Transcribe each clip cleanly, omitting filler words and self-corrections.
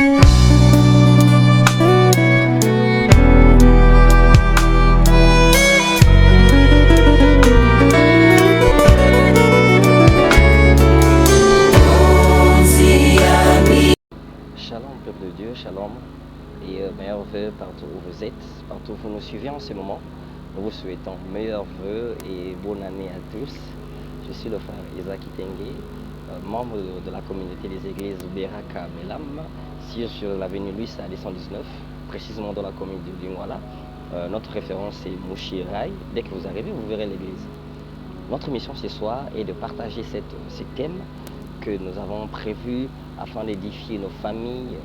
Shalom, peuple de Dieu, shalom, et meilleurs vœux partout où vous êtes, partout où vous nous suivez en ce moment. Nous vous souhaitons meilleurs vœux et bonne année à tous. Je suis le frère Isaac Itengue, membre de la communauté des églises Beraka Melam, sur l'avenue Louis à 119, précisément dans la commune de Dingwala. Notre référence est Mouchirai. Dès que vous arrivez, vous verrez l'église. Notre mission ce soir est de partager ce thème que nous avons prévu afin d'édifier nos familles,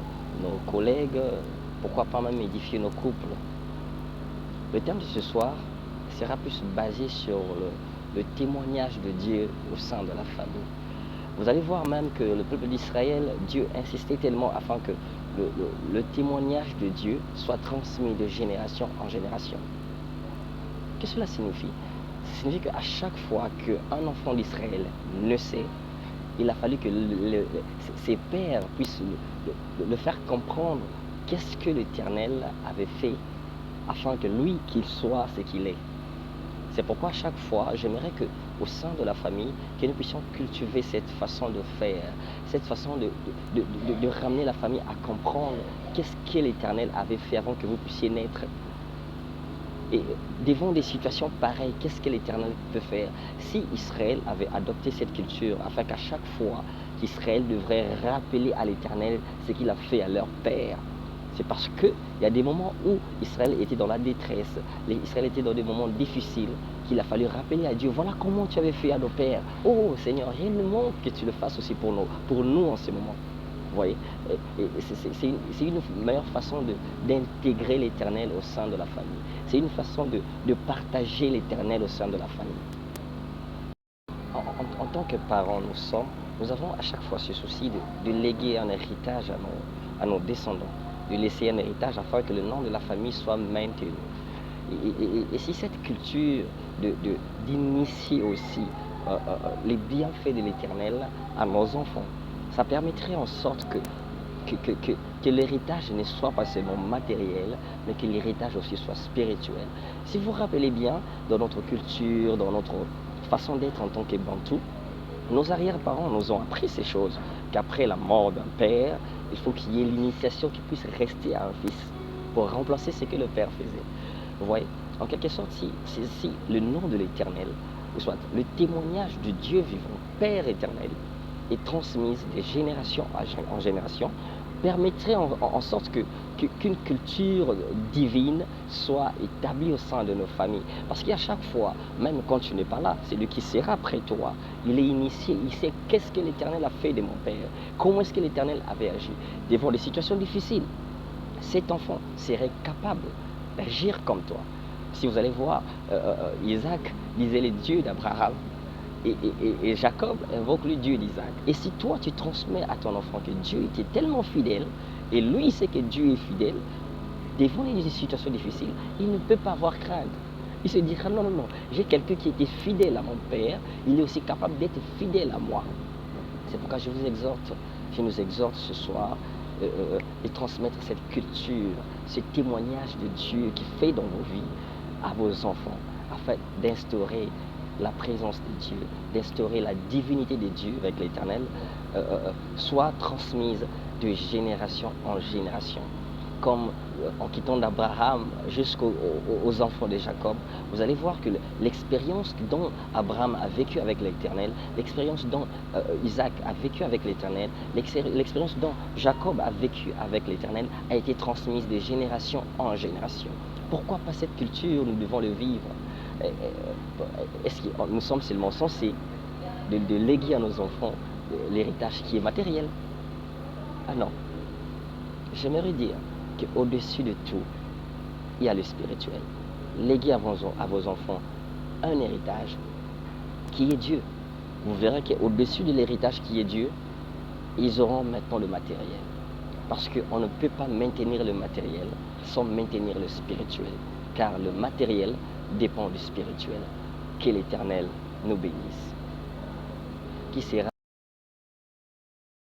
nos collègues, pourquoi pas même édifier nos couples. Le thème de ce soir sera plus basé sur le témoignage de Dieu au sein de la famille. Vous allez voir même que le peuple d'Israël, Dieu insistait tellement afin que le témoignage de Dieu soit transmis de génération en génération. Qu'est-ce que cela signifie? Ça signifie qu'à chaque fois qu'un enfant d'Israël naissait, il a fallu que ses pères puissent le faire comprendre qu'est-ce que l'Éternel avait fait afin que lui, qu'il soit ce qu'il est. C'est pourquoi à chaque fois, j'aimerais qu'au sein de la famille, que nous puissions cultiver cette façon de faire, cette façon de ramener la famille à comprendre qu'est-ce que l'Éternel avait fait avant que vous puissiez naître. Et devant des situations pareilles, qu'est-ce que l'Éternel peut faire? Si Israël avait adopté cette culture, afin qu'à chaque fois qu'Israël devrait rappeler à l'Éternel ce qu'il a fait à leur père, c'est parce qu'il y a des moments où Israël était dans la détresse, Israël était dans des moments difficiles, qu'il a fallu rappeler à Dieu, voilà comment tu avais fait à nos pères. Oh Seigneur, réellement que tu le fasses aussi pour nous en ce moment. Vous voyez, c'est une meilleure façon d'intégrer l'Éternel au sein de la famille. C'est une façon de partager l'Éternel au sein de la famille. En tant que parents, nous avons à chaque fois ce souci de léguer un héritage à nos descendants, de laisser un héritage afin que le nom de la famille soit maintenu. Et si cette culture d'initier aussi les bienfaits de l'Éternel à nos enfants, ça permettrait en sorte que l'héritage ne soit pas seulement matériel, mais que l'héritage aussi soit spirituel. Si vous vous rappelez bien, dans notre culture, dans notre façon d'être en tant que Bantou, nos arrière-parents nous ont appris ces choses, qu'après la mort d'un père, il faut qu'il y ait l'initiation qui puisse rester à un fils, pour remplacer ce que le père faisait. Vous voyez, en quelque sorte, si le nom de l'Éternel, ou soit le témoignage du Dieu vivant, Père éternel, est transmise de génération en génération, permettrait en sorte qu'une culture divine soit établie au sein de nos familles. Parce qu'à chaque fois, même quand tu n'es pas là, celui qui sera après toi, il est initié, il sait qu'est-ce que l'Éternel a fait de mon père, comment est-ce que l'Éternel avait agi. Devant des situations difficiles, cet enfant serait capable d'agir comme toi. Si vous allez voir, Isaac disait le Dieu d'Abraham, et Jacob invoque le Dieu d'Isaac. Et si toi tu transmets à ton enfant que Dieu était tellement fidèle, et lui il sait que Dieu est fidèle, devant les situations difficiles, il ne peut pas avoir crainte. Il se dira non, j'ai quelqu'un qui était fidèle à mon père, il est aussi capable d'être fidèle à moi. C'est pourquoi je nous exhorte ce soir de transmettre cette culture, ce témoignage de Dieu qui fait dans vos vies à vos enfants, afin d'instaurer la présence de Dieu, d'instaurer la divinité de Dieu avec l'Éternel, soit transmise de génération en génération. Comme en quittant d'Abraham jusqu'aux enfants de Jacob, vous allez voir que l'expérience dont Abraham a vécu avec l'Éternel, l'expérience dont Isaac a vécu avec l'Éternel, l'expérience dont Jacob a vécu avec l'Éternel a été transmise de génération en génération. Pourquoi pas cette culture? Nous devons le vivre. Est-ce que nous sommes seulement censés de léguer à nos enfants l'héritage qui est matériel? Ah non. J'aimerais dire qu'au-dessus de tout, il y a le spirituel. Léguez à vos enfants un héritage qui est Dieu. Vous verrez qu'au-dessus de l'héritage qui est Dieu, ils auront maintenant le matériel. Parce qu'on ne peut pas maintenir le matériel sans maintenir le spirituel. Car le matériel dépend du spirituel. Que l'Éternel nous bénisse. Qui sera